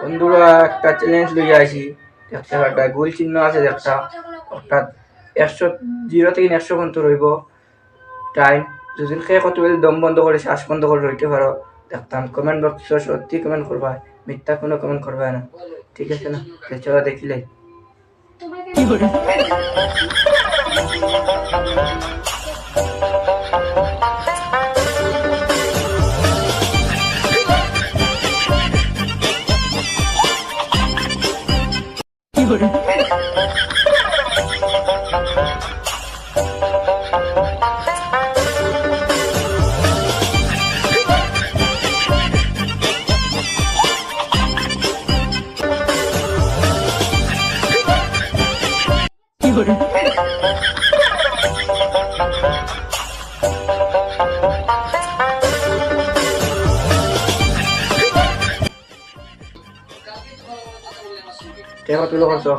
বন্ধুরা একটা চ্যালেঞ্জ লইয়া আইছি, দেখতে একটা গোল চিহ্ন আছে, একটা অর্থাৎ 100 থেকে 100 পর্যন্ত রইব টাইম। যদি খেয়ে কত বেশি দম বন্ধ করে শ্বাস বন্ধ করে রইতে পারো দেখতাম। কমেন্ট বক্স সত্যি কমেন্ট করবা, মিথ্যা কোনো কমেন্ট করবা না, ঠিক আছে না? চলো দেখিলে কত করছো।